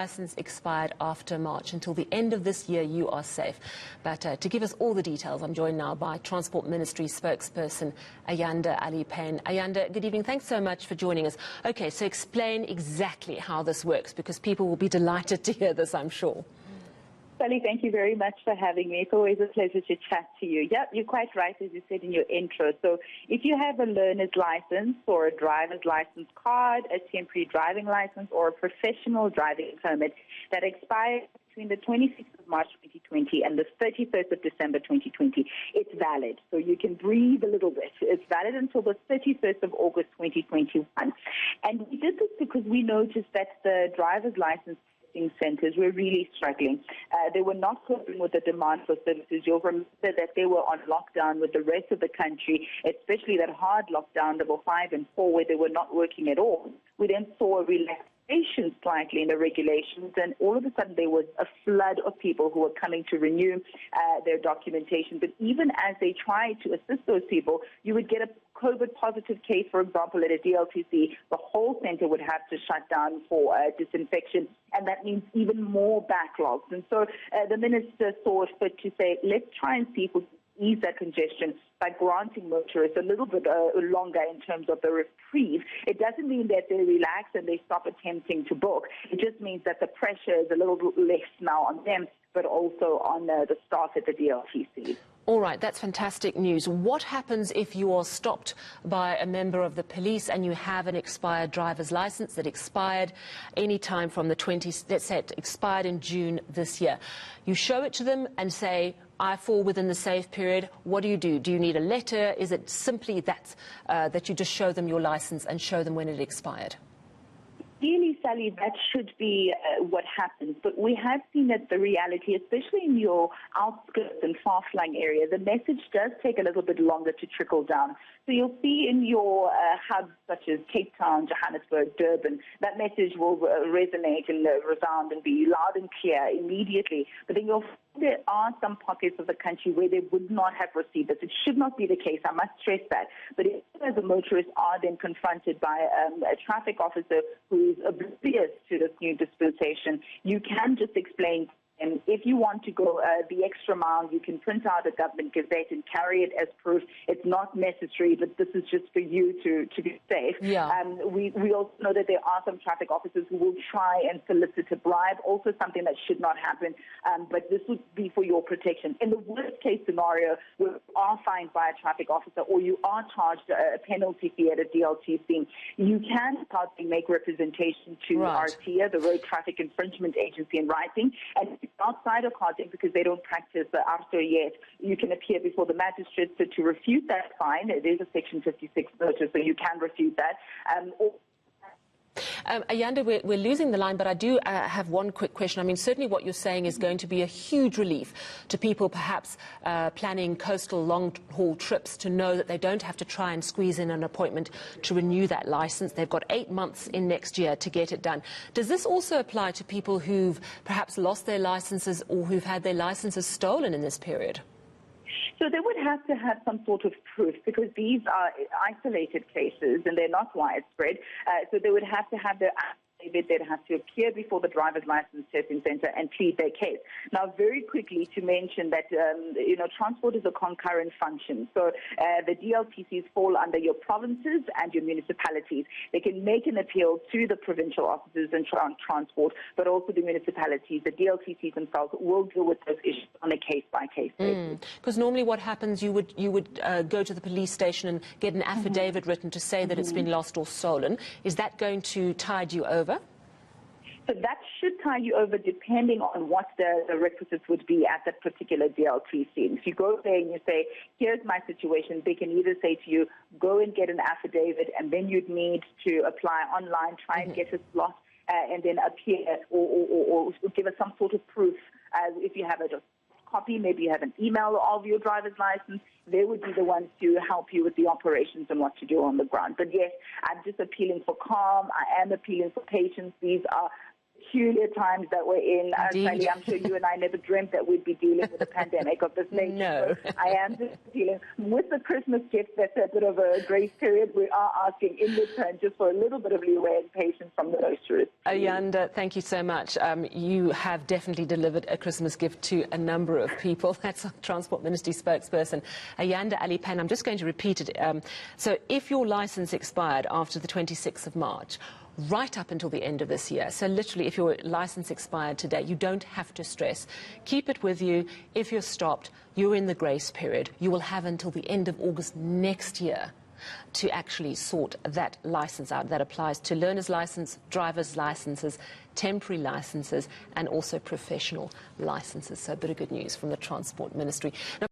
License expired after March. Until the end of this year, you are safe. But to give us all the details, I'm joined now by Transport Ministry spokesperson Ayanda Allie-Paine. Ayanda, good evening. Thanks so much for joining us. Okay, so explain exactly how this works, because people will be delighted to hear this, I'm sure. Sally, thank you very much for having me. It's always a pleasure to chat to you. Yeah, you're quite right, as you said in your intro. So if you have a learner's license or a driver's license card, a temporary driving license, or a professional driving permit that expires between the 26th of March 2020 and the 31st of December 2020, it's valid. So you can breathe a little bit. It's valid until the 31st of August 2021. And we did this because we noticed that the driver's license centres were really struggling. They were not coping with the demand for services. You'll remember that they were on lockdown with the rest of the country, especially that hard lockdown, level 5 and 4, where they were not working at all. We then saw a relaxation slightly in the regulations, and all of a sudden there was a flood of people who were coming to renew their documentation. But even as they tried to assist those people, you would get a COVID positive case, for example, at a DLTC, the whole centre would have to shut down for disinfection, and that means even more backlogs. And so the minister saw it fit to say, let's try and see if we can ease that congestion by granting motorists a little bit longer in terms of the reprieve. It doesn't mean that they relax and they stop attempting to book. It just means that the pressure is a little bit less now on them, but also on the staff at the DLTC. All right, that's fantastic news. What happens if you are stopped by a member of the police and you have an expired driver's license that expired any time from the 20th, let's say it expired in June this year? You show it to them and say, I fall within the safe period. What do? Do you need a letter? Is it simply that you just show them your license and show them when it expired? Really, Sally, that should be what happens. But we have seen that the reality, especially in your outskirts and far-flung areas, the message does take a little bit longer to trickle down. So you'll see in your hubs such as Cape Town, Johannesburg, Durban, that message will resonate and resound and be loud and clear immediately. But then there are some pockets of the country where they would not have received this. It should not be the case. I must stress that. But if as a motorist are then confronted by a traffic officer who is oblivious to this new dispensation, you can just explain. And if you want to go the extra mile, you can print out a government gazette and carry it as proof. It's not necessary, but this is just for you to be safe. Yeah. We also know that there are some traffic officers who will try and solicit a bribe, also something that should not happen, but this would be for your protection. In the worst case scenario, where you are fined by a traffic officer or you are charged a penalty fee at a DLTC, you can make representation to RTIA, the Road Traffic Infringement Agency, in writing, and outside of Gauteng, because they don't practice the ARTO yet, you can appear before the magistrate to refute that fine. It is a Section 56 notice, so you can refute that. Ayanda, we're losing the line, but I do have one quick question. I mean, certainly what you're saying is going to be a huge relief to people perhaps planning coastal long-haul trips, to know that they don't have to try and squeeze in an appointment to renew that license. They've got 8 months in next year to get it done. Does this also apply to people who've perhaps lost their licenses or who've had their licenses stolen in this period? So they would have to have some sort of proof, because these are isolated cases and they're not widespread. So they would have to have their affidavit. They'd have to appear before the driver's license testing centre and plead their case. Now, very quickly to mention that, transport is a concurrent function. So the DLTCs fall under your provinces and your municipalities. They can make an appeal to the provincial officers in transport, but also the municipalities. The DLTCs themselves will deal with those issues on a case-by-case basis. Because normally what happens, you would go to the police station and get an affidavit written to say that it's been lost or stolen. Is that going to tide you over? So that should tie you over depending on what the requisites would be at that particular DLTC. If you go there and you say, here's my situation, they can either say to you, go and get an affidavit, and then you'd need to apply online, try and get a slot, and then appear or give us some sort of proof. If you have a copy, maybe you have an email of your driver's license, they would be the ones to help you with the operations and what to do on the ground. But yes, I'm just appealing for calm. I am appealing for patience. These are peculiar times that we're in. Sally, I'm sure you and I never dreamt that we'd be dealing with a pandemic of this nature. No. So I am just dealing with the Christmas gift. That's a bit of a grace period. We are asking in return just for a little bit of leeway and patience from the motorists. Ayanda, thank you so much. You have definitely delivered a Christmas gift to a number of people. That's our Transport Ministry spokesperson, Ayanda Allie-Paine. I'm just going to repeat it. So if your licence expired after the 26th of March, right up until the end of this year, so literally if your licence expired today, you don't have to stress. Keep it with you. If you're stopped, you're in the grace period. You will have until the end of August next year to actually sort that licence out. That applies to learner's licence, driver's licences, temporary licences and also professional licences. So a bit of good news from the Transport Ministry. Now,